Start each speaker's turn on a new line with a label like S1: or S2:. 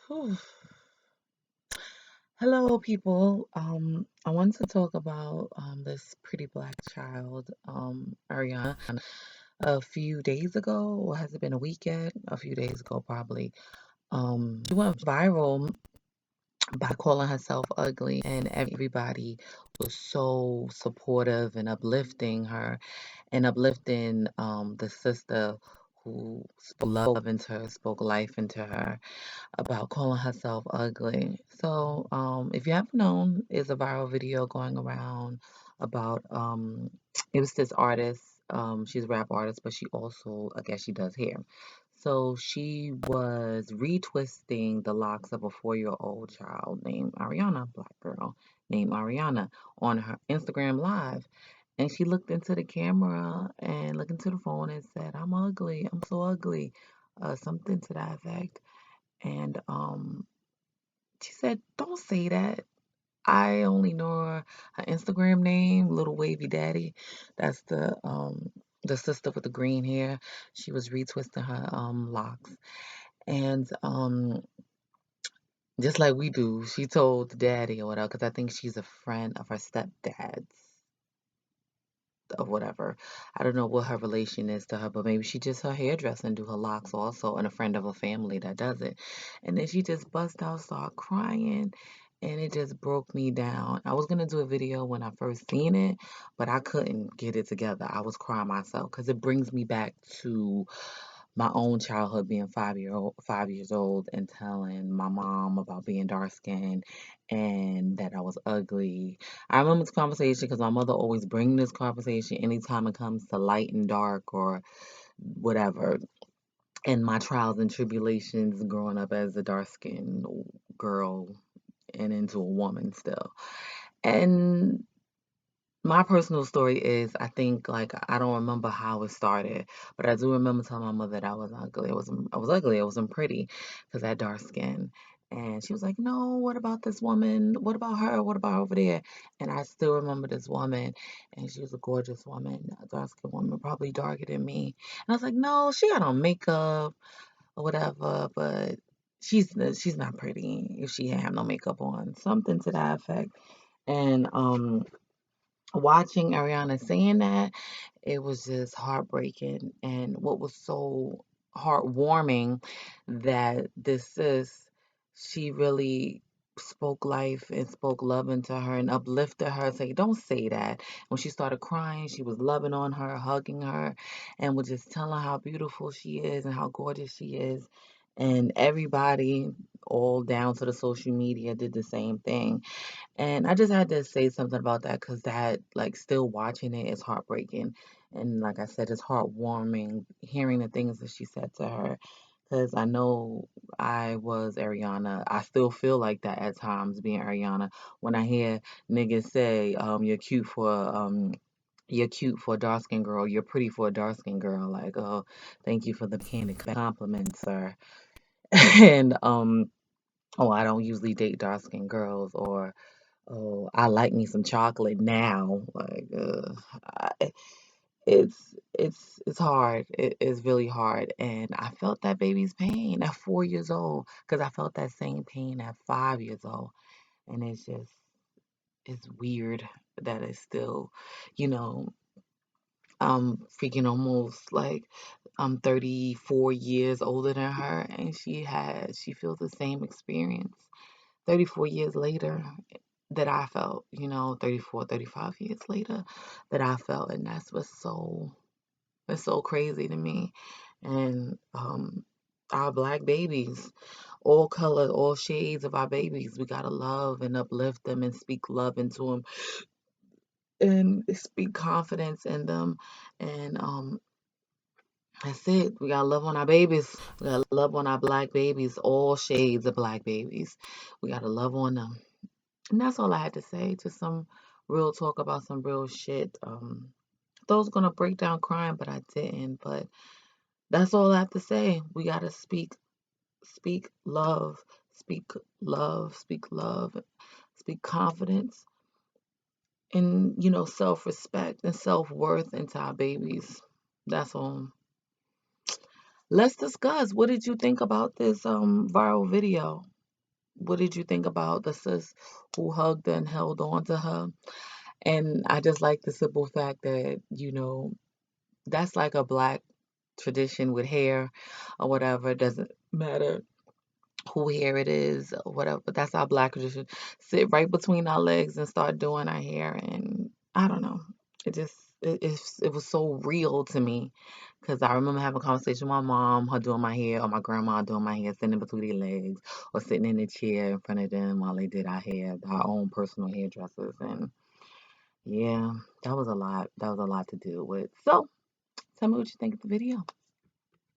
S1: Whew. Hello, people. I want to talk about this pretty black child, Ariana. A few days ago, or has it been a week yet? A few days ago, probably. She went viral by calling herself ugly, and everybody was so supportive and uplifting her and uplifting the sister who spoke love into her, spoke life into her about calling herself ugly. So, if you haven't known, is a viral video going around about it was this artist. She's a rap artist, but she also, I guess, she does hair. So she was retwisting the locks of a 4-year-old child named Ariana, black girl named Ariana, on her Instagram Live. And she looked into the camera and looked into the phone and said, "I'm ugly. I'm so ugly." Something to that effect. And she said, "Don't say that. I only know her Instagram name, Little Wavy Daddy. That's the sister with the green hair. She was retwisting her locks. And just like we do, she told the daddy or whatever, because I think she's a friend of her stepdad's or whatever. I don't know what her relation is to her, but maybe she just her hairdresser and do her locks also, and a friend of a family that does it. And then she just bust out, start crying, and it just broke me down. I was gonna do a video when I first seen it, but I couldn't get it together. I was crying myself because it brings me back to my own childhood being 5 years old and telling my mom about being dark skinned and that I was ugly. I remember this conversation because my mother always bring this conversation anytime it comes to light and dark or whatever, and my trials and tribulations growing up as a dark skinned girl and into a woman still. And my personal story is, I think, like, I don't remember how it started, but I do remember telling my mother that I was ugly. I was ugly. I wasn't pretty because I had dark skin. And she was like, "No, what about this woman? What about her? What about over there?" And I still remember this woman, and she was a gorgeous woman, a dark skinned woman, probably darker than me. And I was like, "No, she got on makeup or whatever, but she's not pretty if she have no makeup on." Something to that effect. And watching Ariana saying that, it was just heartbreaking. And what was so heartwarming that this is, she really spoke life and spoke love into her and uplifted her. Say, "Don't say that." When she started crying, she was loving on her, hugging her, and was just telling how beautiful she is and how gorgeous she is. And everybody, all down to the social media, did the same thing. And I just had to say something about that because that, like, still watching it is heartbreaking. And like I said, it's heartwarming hearing the things that she said to her. Because I know I was Ariana. I still feel like that at times being Ariana. When I hear niggas say, you're cute for a dark skinned girl, you're pretty for a dark skinned girl. Like, oh, thank you for the backhanded compliments, sir. And oh, I don't usually date dark skinned girls, or oh, I like me some chocolate now. Like, I, it's hard. It is really hard, and I felt that baby's pain at 4 years old because I felt that same pain at 5 years old, and it's weird that it's still, you know, freaking almost like I'm 34 years older than her, and she feels the same experience 34 years later that I felt, 34, 35 years later that I felt. And it's so crazy to me. And our black babies, all colors, all shades of our babies, we got to love and uplift them and speak love into them and speak confidence in them. And that's it. We got to love on our babies. We got to love on our black babies, all shades of black babies. We got to love on them. And that's all I had to say. Just some real talk about some real shit. Thought I was gonna break down crying, but I didn't. But that's all I have to say. We gotta speak love, speak love, speak love, speak confidence, and self-respect and self-worth into our babies. That's all. Let's discuss. What did you think about this viral video? what did you think about the sis who hugged her and held on to her? And I just like the simple fact that, that's like a black tradition with hair or whatever. It doesn't matter who hair it is or whatever. But that's our black tradition. Sit right between our legs and start doing our hair. And I don't know. It just it was so real to me because I remember having a conversation with my mom, her doing my hair, or my grandma doing my hair, sitting in between their legs, or sitting in the chair in front of them while they did our hair, our own personal hairdressers. And yeah, that was a lot. That was a lot to deal with. So tell me what you think of the video.